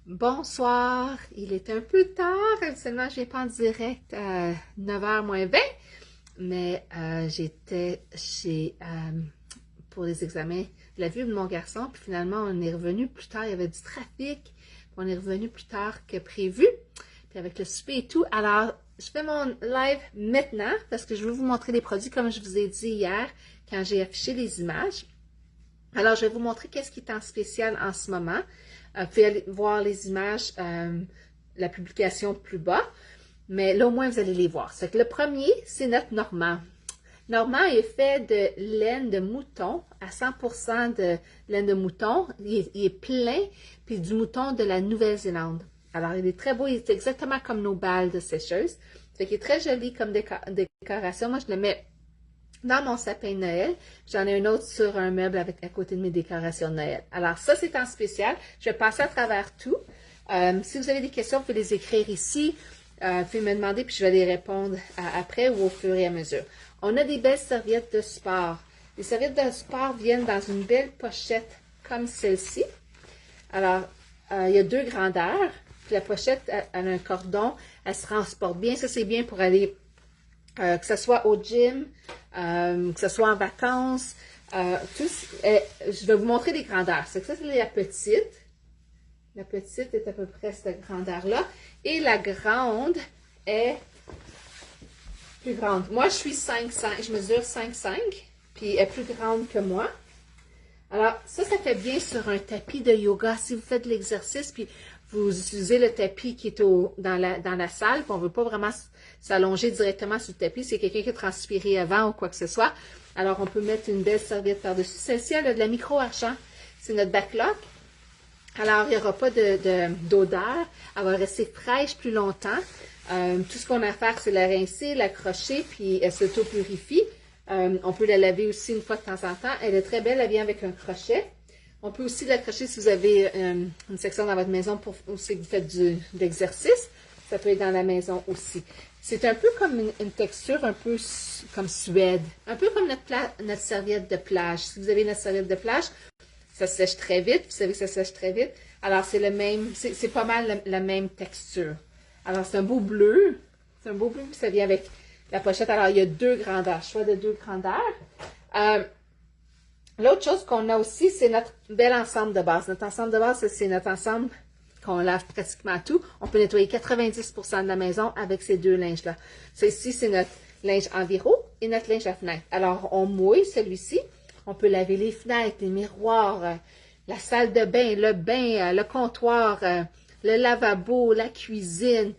Bonsoir, il est un peu tard, habituellement je viens pas en direct à 9h moins 20, mais j'étais pour les examens de la vue de mon garçon, puis finalement on est revenu plus tard, il y avait du trafic, puis on est revenu plus tard que prévu, puis avec le souper et tout. Alors, je fais mon live maintenant parce que je veux vous montrer les produits comme je vous ai dit hier quand j'ai affiché les images. Alors, je vais vous montrer qu'est-ce qui est en spécial en ce moment. Vous pouvez aller voir les images, la publication plus bas, mais là au moins vous allez les voir. C'est que le premier, c'est notre Normand. Normand est fait de laine de mouton, à 100% de laine de mouton. Il est plein, puis du mouton de la Nouvelle-Zélande. Alors, il est très beau, il est exactement comme nos balles de sécheuse. Fait qu'il est très joli comme décoration. Moi, je le mets dans mon sapin de Noël. J'en ai un autre sur un meuble à côté de mes décorations de Noël. Alors, ça, c'est en spécial. Je vais passer à travers tout. Si vous avez des questions, vous pouvez les écrire ici. Vous pouvez me demander, puis je vais les répondre après ou au fur et à mesure. On a des belles serviettes de sport. Les serviettes de sport viennent dans une belle pochette comme celle-ci. Alors, il y a deux grandeurs. Puis la pochette, elle a un cordon. Elle se transporte bien. Ça, c'est bien pour aller... que ce soit au gym, que ce soit en vacances, je vais vous montrer les grandeurs. Ça, c'est la petite. La petite est à peu près cette grandeur-là. Et la grande est plus grande. Moi, je suis 5'5", je mesure 5'5", puis elle est plus grande que moi. Alors, ça fait bien sur un tapis de yoga. Si vous faites de l'exercice, puis vous utilisez le tapis qui est dans la salle, puis on ne veut pas vraiment s'allonger directement sur le tapis, c'est quelqu'un qui a transpiré avant ou quoi que ce soit. Alors, on peut mettre une belle serviette par-dessus. Celle-ci, elle a de la micro-argent. C'est notre backlock. Alors, il n'y aura pas d'odeur. Elle va rester fraîche plus longtemps. Tout ce qu'on a à faire, c'est la rincer, l'accrocher, puis elle s'auto-purifie. On peut la laver aussi une fois de temps en temps. Elle est très belle, elle vient avec un crochet. On peut aussi l'accrocher si vous avez une section dans votre maison pour si vous faites de l'exercice. Ça peut être dans la maison aussi. C'est un peu comme une texture un peu comme suède. Un peu comme notre serviette de plage. Si vous avez notre serviette de plage, ça sèche très vite. Vous savez que ça sèche très vite. Alors, c'est le même, c'est pas mal la même texture. Alors, c'est un beau bleu. C'est un beau bleu, puis ça vient avec la pochette. Alors, il y a deux grandeurs. Choix de deux grandeurs. L'autre chose qu'on a aussi, c'est notre bel ensemble de base. Notre ensemble de base, c'est notre ensemble qu'on lave pratiquement tout. On peut nettoyer 90% de la maison avec ces deux linges-là. Ceci, c'est notre linge enviro et notre linge à fenêtre. Alors, on mouille celui-ci. On peut laver les fenêtres, les miroirs, la salle de bain, le comptoir, le lavabo, la cuisine,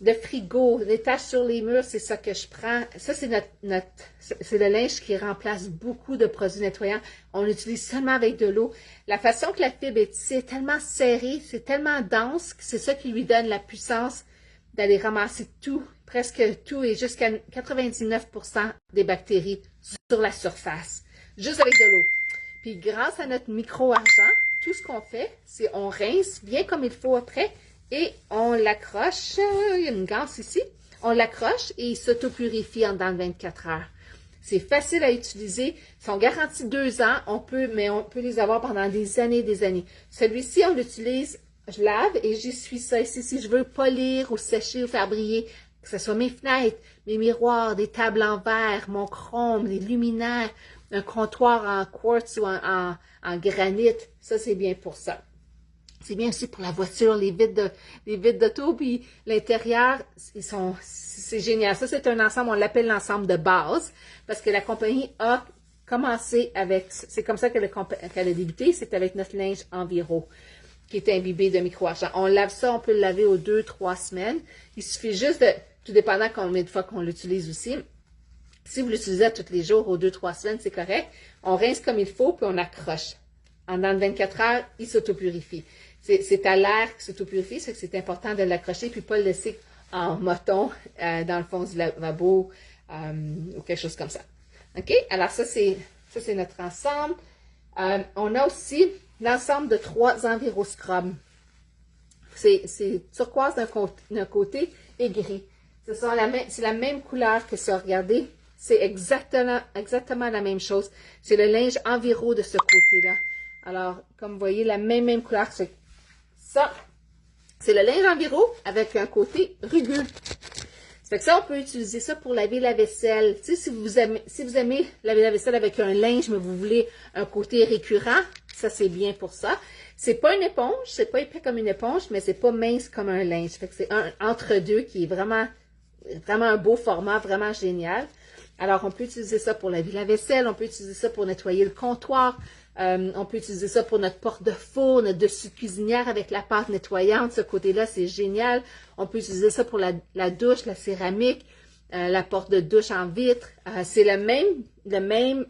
le frigo, les taches sur les murs, c'est ça que je prends. Ça, c'est c'est le linge qui remplace beaucoup de produits nettoyants. On l'utilise seulement avec de l'eau. La façon que la fibre est tissée est tellement serrée, c'est tellement dense que c'est ça qui lui donne la puissance d'aller ramasser tout, presque tout, et jusqu'à 99% des bactéries sur la surface, juste avec de l'eau. Puis grâce à notre micro-argent, tout ce qu'on fait, c'est on rince bien comme il faut après, et on l'accroche, il y a une ganse ici, on l'accroche et il s'auto-purifie en dedans de 24 heures. C'est facile à utiliser, ils sont garantis 2 ans, mais on peut les avoir pendant des années et des années. Celui-ci, on l'utilise, je lave et j'essuie ça ici. Si je veux polir ou sécher ou faire briller, que ce soit mes fenêtres, mes miroirs, des tables en verre, mon chrome, des luminaires, un comptoir en quartz ou en granit, ça c'est bien pour ça. C'est bien aussi pour la voiture, les vitres d'auto, puis l'intérieur, c'est génial. Ça, c'est un ensemble, on l'appelle l'ensemble de base, parce que la compagnie a commencé avec, c'est comme ça qu'elle a débuté, c'est avec notre linge enviro, qui est imbibé de micro-argent. On lave ça, on peut le laver aux 2-3 semaines. Il suffit juste tout dépendant combien de fois qu'on l'utilise aussi. Si vous l'utilisez tous les jours, aux 2-3 semaines, c'est correct. On rince comme il faut, puis on accroche. En dans 24 heures, il s'auto-purifie. C'est à l'air qui s'auto-purifie, c'est que c'est important de l'accrocher puis pas le laisser en moton dans le fond du lavabo ou quelque chose comme ça. OK? Alors ça, c'est notre ensemble. On a aussi l'ensemble de 3 enviro scrubs. C'est turquoise d'un côté et gris. C'est la même couleur que ça. Regardez, c'est exactement la même chose. C'est le linge enviro de ce côté-là. Alors, comme vous voyez, la même couleur, c'est ça. C'est le linge enviro avec un côté rugueux. Ça fait que ça, on peut utiliser ça pour laver la vaisselle. Tu sais, si vous aimez laver la vaisselle avec un linge, mais vous voulez un côté récurrent, ça, c'est bien pour ça. C'est pas une éponge, c'est pas épais comme une éponge, mais c'est pas mince comme un linge. Ça fait que c'est un entre-deux qui est vraiment un beau format, vraiment génial. Alors, on peut utiliser ça pour laver la vaisselle, on peut utiliser ça pour nettoyer le comptoir, on peut utiliser ça pour notre porte-four, notre dessus de cuisinière avec la pâte nettoyante. Ce côté-là, c'est génial. On peut utiliser ça pour la douche, la céramique, la porte de douche en vitre. C'est le même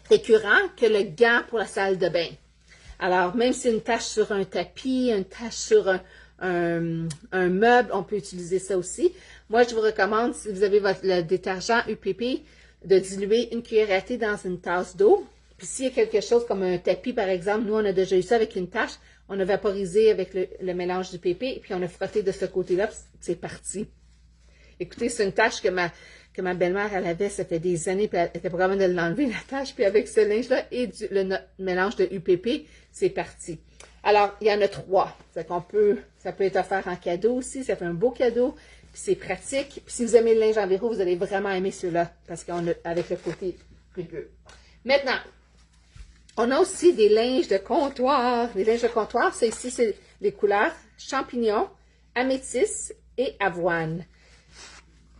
récurrent que le gant pour la salle de bain. Alors, même si c'est une tache sur un tapis, une tache sur un meuble, on peut utiliser ça aussi. Moi, je vous recommande, si vous avez le détergent UPP, de diluer une cuillère à thé dans une tasse d'eau. Puis s'il y a quelque chose comme un tapis, par exemple, nous, on a déjà eu ça avec une tache, on a vaporisé avec le mélange du PP, puis on a frotté de ce côté-là, puis c'est parti. Écoutez, c'est une tache que ma belle-mère, elle avait, ça fait des années, puis elle était pas capable de l'enlever, la tache, puis avec ce linge-là et le mélange de UPP, c'est parti. Alors, il y en a 3. Ça peut être offert en cadeau aussi, ça fait un beau cadeau, puis c'est pratique. Puis si vous aimez le linge enviro, vous allez vraiment aimer ceux-là, parce qu'on a avec le côté rugueux. Maintenant, on a aussi des linges de comptoir. Les linges de comptoir, c'est ici, c'est les couleurs champignon, améthyste et avoine.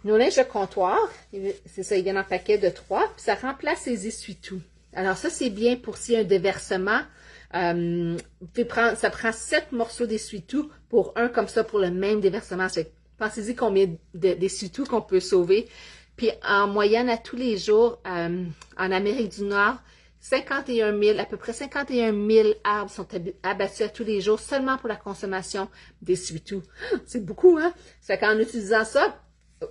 Nos linges de comptoir, c'est ça, ils viennent en paquet de 3, puis ça remplace les essuie-tout. Alors ça, c'est bien pour s'il y a un déversement. Ça prend 7 morceaux d'essuie-tout pour un comme ça, pour le même déversement. Pensez-y combien d'essuie-tout qu'on peut sauver. Puis en moyenne, à tous les jours, en Amérique du Nord, 51 000, à peu près 51 000 arbres sont abattus à tous les jours seulement pour la consommation d'essuie-tout. C'est beaucoup, hein? Ça fait qu'en utilisant ça,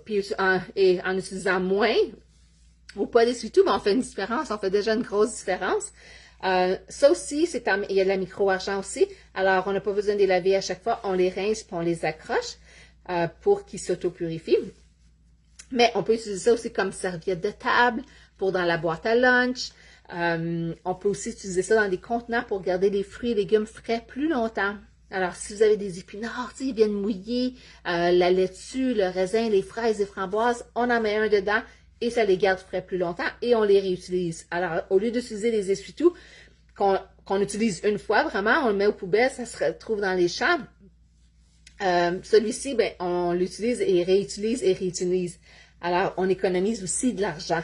puis en utilisant moins ou pas d'essuie-tout, ben on fait une différence, on fait déjà une grosse différence. Ça aussi, il y a de la micro-argent aussi. Alors, on n'a pas besoin de les laver à chaque fois. On les rince puis on les accroche pour qu'ils s'auto-purifient. Mais on peut utiliser ça aussi comme serviette de table, pour dans la boîte à lunch. On peut aussi utiliser ça dans des contenants pour garder les fruits et légumes frais plus longtemps. Alors, si vous avez des épinards, ils viennent mouiller, la laitue, le raisin, les fraises, les framboises, on en met un dedans et ça les garde frais plus longtemps et on les réutilise. Alors, au lieu d'utiliser les essuie-tout qu'on utilise une fois, vraiment, on le met aux poubelles, ça se retrouve dans les champs. Celui-ci, ben, on l'utilise et réutilise. Alors, on économise aussi de l'argent.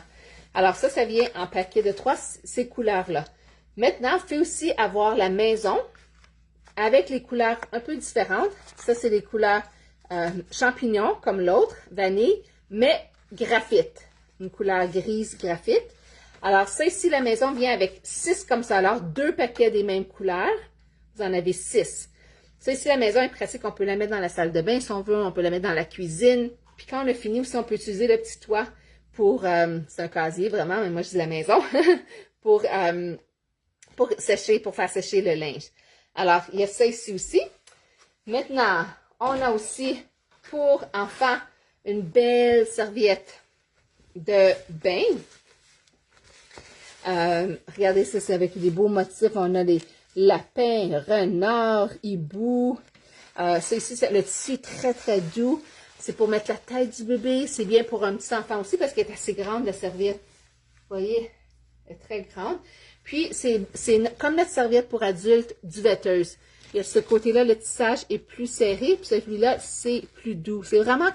Alors, ça vient en paquet de 3, ces couleurs-là. Maintenant, il faut aussi avoir la maison avec les couleurs un peu différentes. Ça, c'est les couleurs champignons, comme l'autre, vanille, mais graphite. Une couleur grise graphite. Alors, ça ici, la maison vient avec 6 comme ça. Alors, 2 paquets des mêmes couleurs. Vous en avez 6. Ça ici, la maison est pratique. On peut la mettre dans la salle de bain si on veut. On peut la mettre dans la cuisine. Puis quand on a fini aussi, on peut utiliser le petit toit pour... c'est un casier, vraiment, mais moi, je dis la maison. pour sécher, pour faire sécher le linge. Alors, il y a ça ici aussi. Maintenant, on a aussi pour enfants une belle serviette de bain. Regardez ça, c'est avec des beaux motifs. On a les lapins, renards, hiboux. Ça ici, le tissu est très, très doux. C'est pour mettre la tête du bébé. C'est bien pour un petit enfant aussi parce qu'elle est assez grande, la serviette. Vous voyez, elle est très grande. Puis, c'est comme notre serviette pour adultes duvetteuse. Il y a ce côté-là, le tissage est plus serré, puis celui-là, c'est plus doux. C'est vraiment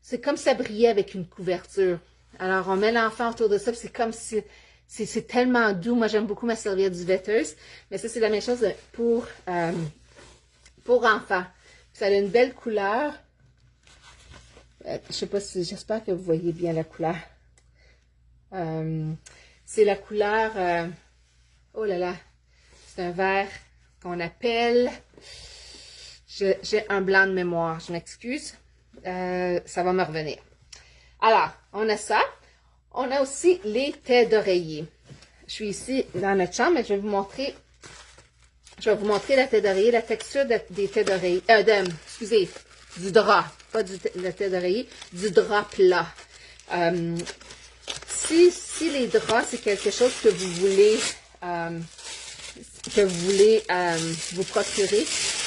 c'est comme ça brillait avec une couverture. Alors, on met l'enfant autour de ça, puis c'est comme si, c'est tellement doux. Moi, j'aime beaucoup ma serviette duvetteuse, mais ça, c'est la même chose pour enfants. Puis ça a une belle couleur. Je sais pas si, j'espère que vous voyez bien la couleur. C'est la couleur, oh là là, c'est un vert qu'on appelle, j'ai un blanc de mémoire, je m'excuse, ça va me revenir. Alors, on a ça. On a aussi les têtes d'oreiller. Je suis ici dans notre chambre, mais je vais vous montrer la tête d'oreiller, la texture des têtes d'oreiller, excusez, du drap, pas la tête d'oreiller, du drap plat. Si les draps, c'est quelque chose que vous voulez vous procurer,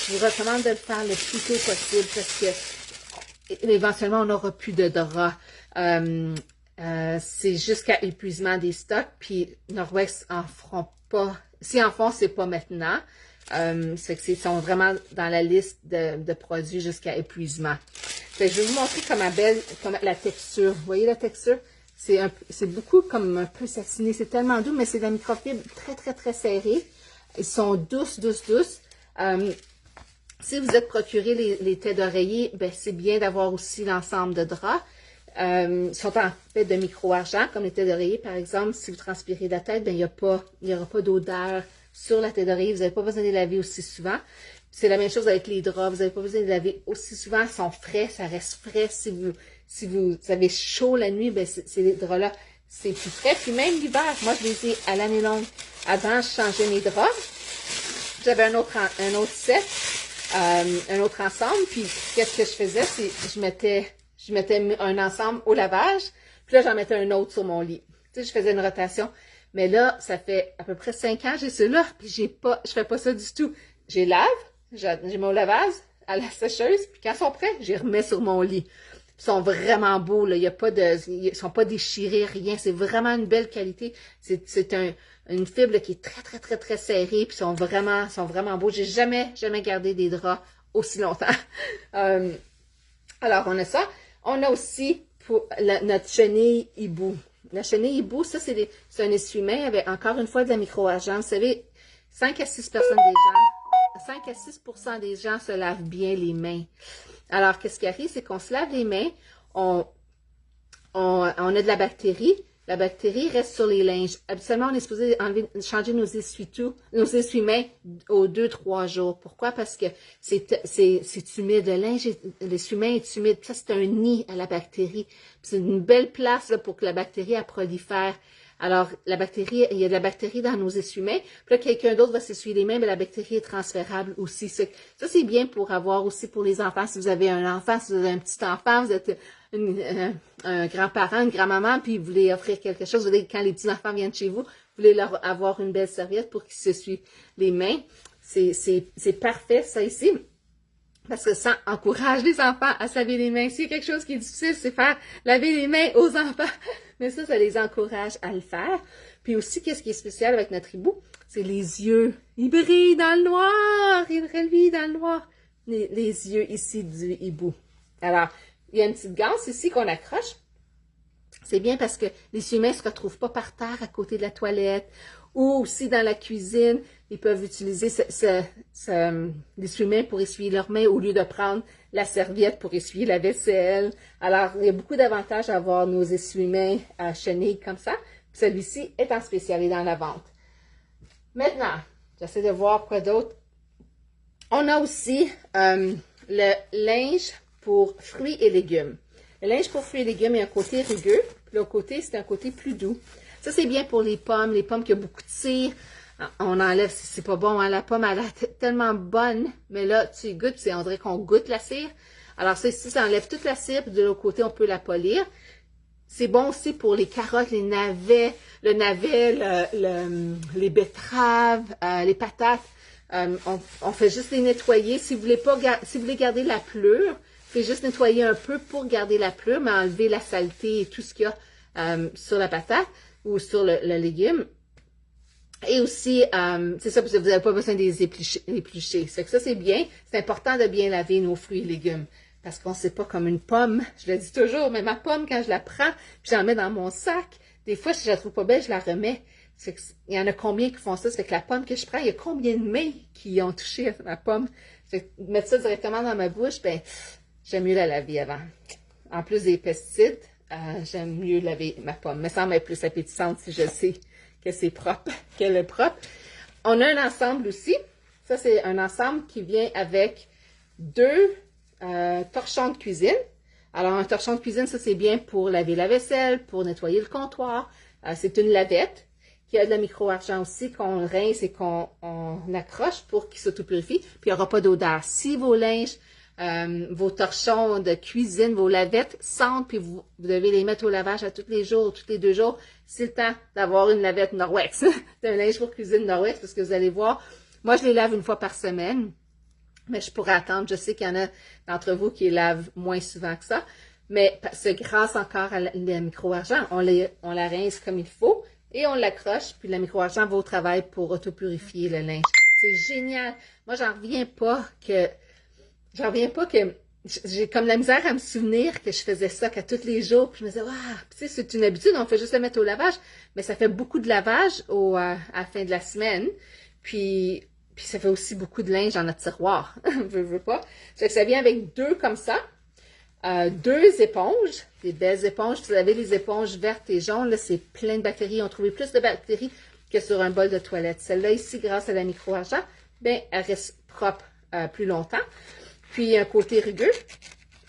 je vous recommande de le faire le plus tôt possible parce que éventuellement, on n'aura plus de draps. C'est jusqu'à épuisement des stocks, puis Norwex en feront pas. Si en font, c'est pas maintenant. C'est que ils sont vraiment dans la liste de produits jusqu'à épuisement. Fait que je vais vous montrer comme la texture. Vous voyez la texture? C'est beaucoup comme un peu satiné. C'est tellement doux, mais c'est de la microfibre très, très, très serrée. Ils sont douces, douces, douces. Si vous êtes procuré les têtes d'oreiller, ben c'est bien d'avoir aussi l'ensemble de draps. Ils sont en fait de micro-argent, comme les têtes d'oreiller, par exemple. Si vous transpirez de la tête, ben il n'y aura pas d'odeur sur la tête d'oreiller. Vous n'avez pas besoin de les laver aussi souvent. C'est la même chose avec les draps. Vous n'avez pas besoin de les laver aussi souvent. Ils sont frais, ça reste frais. Si vous avez chaud la nuit, ben ces draps-là, c'est plus frais. Puis même l'hiver, moi, je les ai à l'année longue. Avant, je changeais mes draps. J'avais un autre set, un autre ensemble. Puis, qu'est-ce que je faisais? C'est je mettais un ensemble au lavage. Puis là, j'en mettais un autre sur mon lit. Tu sais, je faisais une rotation. Mais là, ça fait à peu près 5 ans, j'ai ceux-là. Puis je fais pas ça du tout. Je les lave, j'ai mis au lavage, à la sécheuse. Puis quand ils sont prêts, je les remets sur mon lit. Ils sont vraiment beaux, là. Ils sont pas déchirés, rien. C'est vraiment une belle qualité. C'est une fibre là, qui est très, très, très, très serrée. Puis ils sont vraiment beaux. J'ai jamais gardé des draps aussi longtemps. Alors, on a ça. On a aussi pour notre chenille hibou. La chenille hibou, ça, c'est un essuie-main avec encore une fois de la micro-argent. Vous savez, 5 à 6 des gens se lavent bien les mains. Alors, qu'est-ce qui arrive? C'est qu'on se lave les mains, on a de la bactérie. La bactérie reste sur les linges. Habituellement, on est supposé changer nos essuie-mains aux 2-3 jours. Pourquoi? Parce que c'est humide. Le linge, l'essuie-main est humide. Ça, c'est un nid à la bactérie. C'est une belle place là, pour que la bactérie elle prolifère. Alors, il y a de la bactérie dans nos essuie-mains. Puis là, quelqu'un d'autre va s'essuyer les mains, mais la bactérie est transférable aussi. Ça, c'est bien pour avoir aussi pour les enfants. Si vous avez un enfant, si vous avez un petit enfant, vous êtes un grand-parent, une grand-maman, puis vous voulez offrir quelque chose, vous voulez, quand les petits-enfants viennent chez vous, vous voulez leur avoir une belle serviette pour qu'ils s'essuient les mains. C'est parfait, ça ici. Parce que ça encourage les enfants à se laver les mains. S'il y a quelque chose qui est difficile, c'est faire laver les mains aux enfants. Mais ça les encourage à le faire. Puis aussi, qu'est-ce qui est spécial avec notre hibou? C'est les yeux. Il brille dans le noir. Il reluit dans le noir. Les yeux ici du hibou. Alors, il y a une petite ganse ici qu'on accroche. C'est bien parce que les humains ne se retrouvent pas par terre à côté de la toilette ou aussi dans la cuisine. Ils peuvent utiliser les humains pour essuyer leurs mains au lieu de prendre la serviette pour essuyer la vaisselle. Alors, il y a beaucoup d'avantages à avoir nos essuie-mains à chenilles comme ça. Celui-ci est en spécial et dans la vente. Maintenant, j'essaie de voir quoi d'autre. On a aussi le linge pour fruits et légumes. Le linge pour fruits et légumes est un côté rugueux, puis l'autre côté, c'est un côté plus doux. Ça, c'est bien pour les pommes qui ont beaucoup de cire. On enlève, c'est pas bon, hein, la pomme, elle est tellement bonne, mais là, tu goûtes, on dirait qu'on goûte la cire. Alors, ça enlève toute la cire, puis de l'autre côté, on peut la polir. C'est bon aussi pour les carottes, les navets, le navet, les betteraves, les patates. On fait juste les nettoyer. Si vous voulez garder la pelure, faites juste nettoyer un peu pour garder la pelure, mais enlever la saleté et tout ce qu'il y a sur la patate ou sur le légume. Et aussi, c'est ça, parce que vous n'avez pas besoin de les éplucher. C'est que ça, c'est bien. C'est important de bien laver nos fruits et légumes. Parce qu'on ne sait pas comme une pomme. Je le dis toujours, mais ma pomme, quand je la prends, puis j'en mets dans mon sac, des fois, si je la trouve pas belle, je la remets. Il y en a combien qui font ça? C'est que la pomme que je prends, il y a combien de mains qui ont touché à ma pomme? Mettre ça directement dans ma bouche, ben, j'aime mieux la laver avant. En plus des pesticides, j'aime mieux laver ma pomme. Me semble être plus appétissante si je sais que c'est propre, qu'elle est propre. On a un ensemble aussi. Ça, c'est un ensemble qui vient avec 2 torchons de cuisine. Alors, un torchon de cuisine, ça, c'est bien pour laver la vaisselle, pour nettoyer le comptoir. C'est une lavette qui a de la micro-argent aussi, qu'on rince et qu'on accroche pour qu'il s'autopurifie. Puis, il n'y aura pas d'odeur. Si vos linges, vos torchons de cuisine, vos lavettes sentent, puis vous devez les mettre au lavage à tous les jours, tous les 2 jours, c'est le temps d'avoir une lavette Norwex. C'est un linge pour cuisine Norwex, parce que vous allez voir, moi, je les lave une fois par semaine. Mais je pourrais attendre. Je sais qu'il y en a d'entre vous qui lavent moins souvent que ça. Mais c'est grâce encore à la micro-argent. On la rince comme il faut et on l'accroche. Puis la micro-argent va au travail pour autopurifier le linge. C'est génial. Moi, j'en reviens pas que j'ai comme la misère à me souvenir que je faisais ça qu'à tous les jours. Puis je me disais, waouh, tu sais, c'est une habitude, on fait juste le mettre au lavage. Mais ça fait beaucoup de lavage à la fin de la semaine. Puis ça fait aussi beaucoup de linge dans notre tiroir. Je veux pas. Ça vient avec deux comme ça. Deux éponges, des belles éponges. Vous avez les éponges vertes et jaunes. Là, c'est plein de bactéries. On trouvait plus de bactéries que sur un bol de toilette. Celle-là ici, grâce à la micro-argent, ben, elle reste propre plus longtemps. Puis un côté rugueux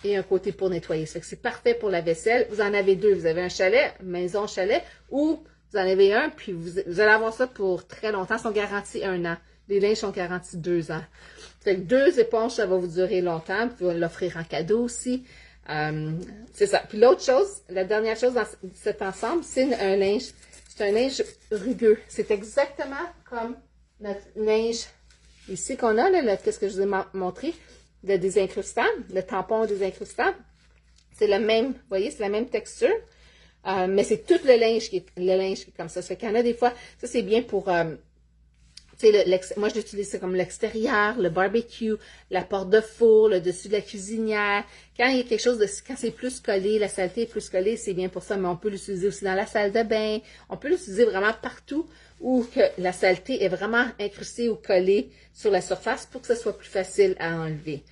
et un côté pour nettoyer. Ça fait que c'est parfait pour la vaisselle. Vous en avez deux. Vous avez un chalet, maison chalet, ou vous en avez un, puis vous allez avoir ça pour très longtemps. Ils sont garantis 1 an. Les linges sont garantis 2 ans. Ça fait que 2 éponges, ça va vous durer longtemps. Vous pouvez l'offrir en cadeau aussi. C'est ça. Puis l'autre chose, la dernière chose dans cet ensemble, c'est un linge. C'est un linge rugueux. C'est exactement comme notre linge ici qu'on a, là, qu'est-ce que je vous ai montré, le désincrustant, le tampon désincrustant. C'est le même, vous voyez, c'est la même texture. Mais c'est tout le linge qui est comme ça. Ça fait qu'il y en a des fois, ça c'est bien pour, tu sais, moi je l'utilise comme l'extérieur, le barbecue, la porte de four, le dessus de la cuisinière. Quand il y a quelque chose de, quand c'est plus collé, la saleté est plus collée, c'est bien pour ça, mais on peut l'utiliser aussi dans la salle de bain. On peut l'utiliser vraiment partout où que la saleté est vraiment incrustée ou collée sur la surface pour que ce soit plus facile à enlever.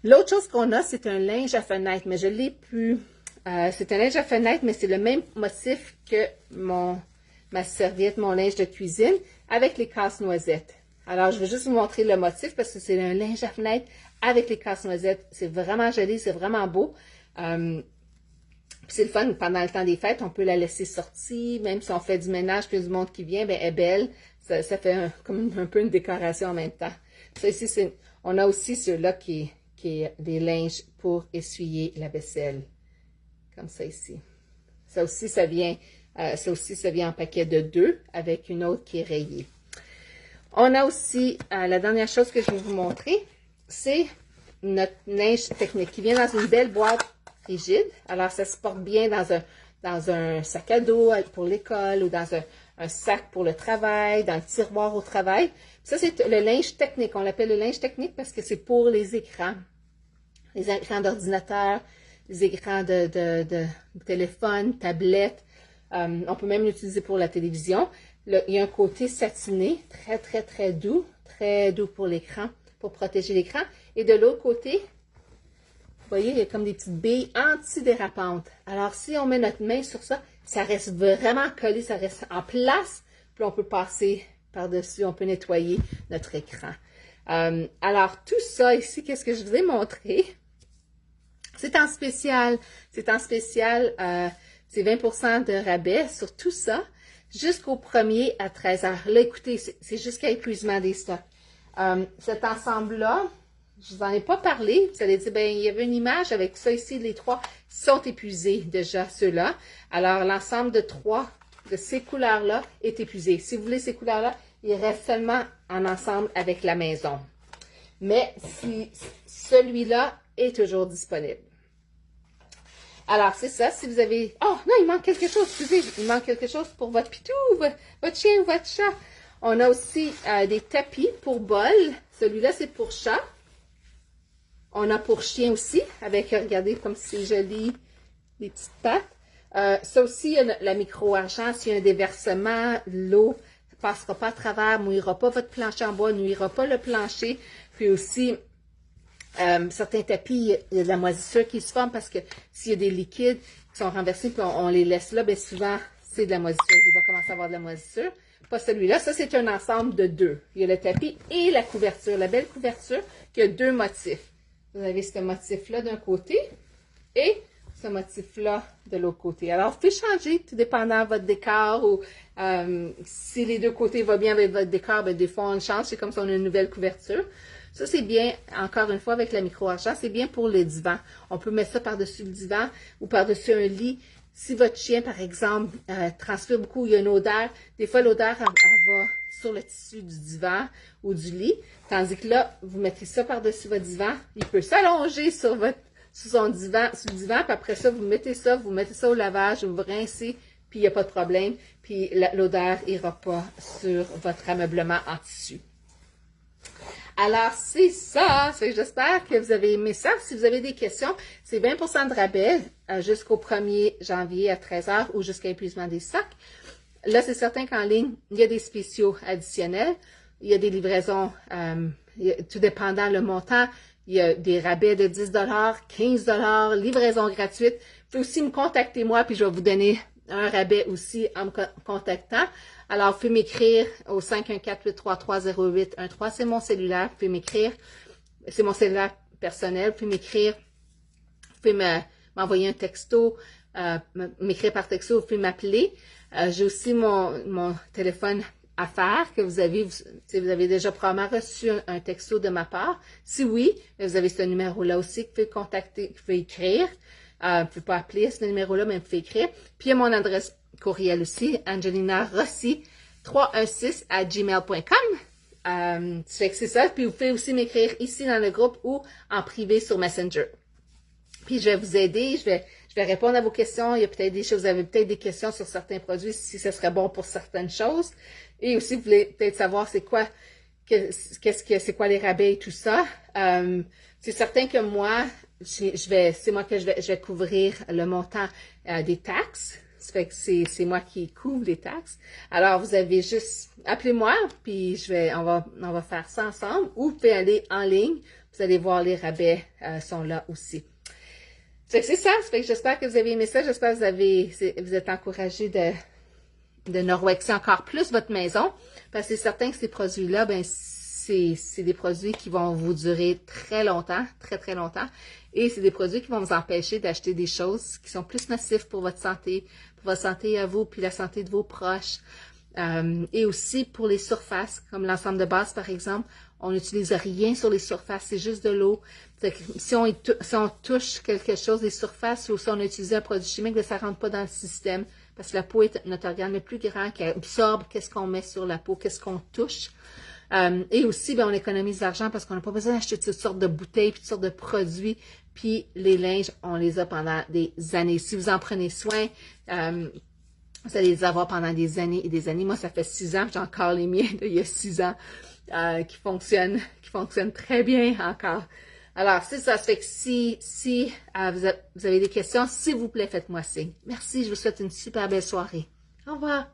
L'autre chose qu'on a, c'est un linge à fenêtre, mais je l'ai plus. C'est un linge à fenêtre, mais c'est le même motif que ma serviette, mon linge de cuisine, avec les casse-noisettes. Alors, je vais juste vous montrer le motif parce que c'est un linge à fenêtre avec les casse-noisettes. C'est vraiment joli, c'est vraiment beau. Puis c'est le fun, pendant le temps des fêtes, on peut la laisser sortir, même si on fait du ménage, puis il y a du monde qui vient, ben, elle est belle. Ça fait comme un peu une décoration en même temps. Ça ici, on a aussi ceux-là qui est des linges pour essuyer la vaisselle. Comme ça ici. Ça aussi, ça vient en paquet de 2 avec une autre qui est rayée. On a aussi, la dernière chose que je vais vous montrer, c'est notre linge technique qui vient dans une belle boîte rigide. Alors, ça se porte bien dans un sac à dos pour l'école ou dans un sac pour le travail, dans le tiroir au travail. Ça, c'est le linge technique. On l'appelle le linge technique parce que c'est pour les écrans d'ordinateur, les écrans de téléphone, tablette. On peut même l'utiliser pour la télévision. Il y a un côté satiné, très, très, très doux pour l'écran, pour protéger l'écran. Et de l'autre côté, vous voyez, il y a comme des petites billes antidérapantes. Alors, si on met notre main sur ça, ça reste vraiment collé, ça reste en place. Puis on peut passer par-dessus, on peut nettoyer notre écran. Alors, tout ça ici, qu'est-ce que je vous ai montré? C'est en spécial. C'est 20% de rabais sur tout ça jusqu'au 1er à 13h. Là, écoutez, c'est jusqu'à épuisement des stocks. Cet ensemble-là, je vous en ai pas parlé. Vous allez dire, ben, il y avait une image avec ça ici, les 3 sont épuisés déjà, ceux-là. Alors, l'ensemble de 3 de ces couleurs-là est épuisé. Si vous voulez ces couleurs-là, il reste seulement en ensemble avec la maison. Mais si celui-là est toujours disponible. Alors, c'est ça, si vous avez... Oh, non, il manque quelque chose, excusez, il manque quelque chose pour votre pitou, votre chien ou votre chat. On a aussi des tapis pour bol. Celui-là, c'est pour chat. On a pour chien aussi, avec, regardez comme c'est joli, les petites pattes. Ça aussi, il y a la micro-argent, s'il y a un déversement, l'eau ne passera pas à travers, mouillera pas votre plancher en bois, nuira pas le plancher. Puis aussi... certains tapis, il y a de la moisissure qui se forme parce que s'il y a des liquides qui sont renversés et on les laisse là, bien souvent, c'est de la moisissure. Il va commencer à avoir de la moisissure. Pas celui-là. Ça, c'est un ensemble de 2. Il y a le tapis et la couverture. La belle couverture qui a 2 motifs. Vous avez ce motif-là d'un côté et ce motif-là de l'autre côté. Alors, vous pouvez changer, tout dépendant de votre décor ou si les deux côtés vont bien avec votre décor, bien, des fois, on change. C'est comme si on a une nouvelle couverture. Ça, c'est bien, encore une fois, avec la micro-argent, c'est bien pour le divan. On peut mettre ça par-dessus le divan ou par-dessus un lit. Si votre chien, par exemple, transpire beaucoup, il y a une odeur, des fois, l'odeur, elle va sur le tissu du divan ou du lit. Tandis que là, vous mettez ça par-dessus votre divan. Il peut s'allonger sur son divan, sur le divan, puis après ça, vous mettez ça au lavage, vous rincez, puis il n'y a pas de problème. Puis l'odeur n'ira pas sur votre ameublement en tissu. Alors, c'est ça. J'espère que vous avez aimé ça. Si vous avez des questions, c'est 20% de rabais jusqu'au 1er janvier à 13h ou jusqu'à épuisement des stocks. Là, c'est certain qu'en ligne, il y a des spéciaux additionnels. Il y a des livraisons, tout dépendant le montant. Il y a des rabais de 10 15 livraison gratuite. Vous pouvez aussi me contacter moi, puis je vais vous donner un rabais aussi en me contactant. Alors, vous pouvez m'écrire au 514-833-0813. C'est mon cellulaire. Vous pouvez m'écrire. C'est mon cellulaire personnel. Vous pouvez m'écrire. Vous pouvez m'envoyer un texto, m'écrire par texto. Vous pouvez m'appeler. J'ai aussi mon téléphone affaires que vous avez déjà probablement reçu un texto de ma part. Si oui, vous avez ce numéro-là aussi que vous pouvez contacter, que vous pouvez écrire. Vous ne pouvez pas appeler ce numéro-là, mais vous pouvez écrire. Puis il y a mon adresse courriel aussi, angelinarossi316@gmail.com. C'est ça. Puis vous pouvez aussi m'écrire ici dans le groupe ou en privé sur Messenger. Puis je vais vous aider, je vais répondre à vos questions. Il y a peut-être des choses, vous avez peut-être des questions sur certains produits, si ce serait bon pour certaines choses. Et aussi, vous voulez peut-être savoir c'est quoi les rabais et tout ça. C'est certain que moi, je vais couvrir le montant des taxes. Ça fait que c'est moi qui couvre les taxes. Alors, vous avez juste, appelez-moi, puis on va faire ça ensemble. Ou vous pouvez aller en ligne. Vous allez voir les rabais sont là aussi. C'est ça. Ça fait que j'espère que vous avez aimé ça. J'espère que vous êtes encouragés de norwexer encore plus votre maison. Parce que c'est certain que ces produits-là, ben, c'est des produits qui vont vous durer très longtemps, très, très longtemps. Et c'est des produits qui vont vous empêcher d'acheter des choses qui sont plus nocives pour votre santé à vous, puis la santé de vos proches. Et aussi pour les surfaces, comme l'ensemble de base, par exemple, on n'utilise rien sur les surfaces, c'est juste de l'eau. Si on touche quelque chose, des surfaces, ou si on a utilisé un produit chimique, ben, ça ne rentre pas dans le système. Parce que la peau est notre organe le plus grand qui absorbe qu'est-ce qu'on met sur la peau, qu'est-ce qu'on touche. Et aussi, ben, on économise de l'argent parce qu'on n'a pas besoin d'acheter toutes sortes de bouteilles, puis toutes sortes de produits. Puis les linges, on les a pendant des années. Si vous en prenez soin, vous allez les avoir pendant des années et des années. Moi, ça fait 6 ans, j'ai encore les miens d'il y a 6 ans qui fonctionnent très bien encore. Alors, c'est ça. Ça fait que si vous avez des questions, s'il vous plaît, faites-moi signe. Merci, je vous souhaite une super belle soirée. Au revoir.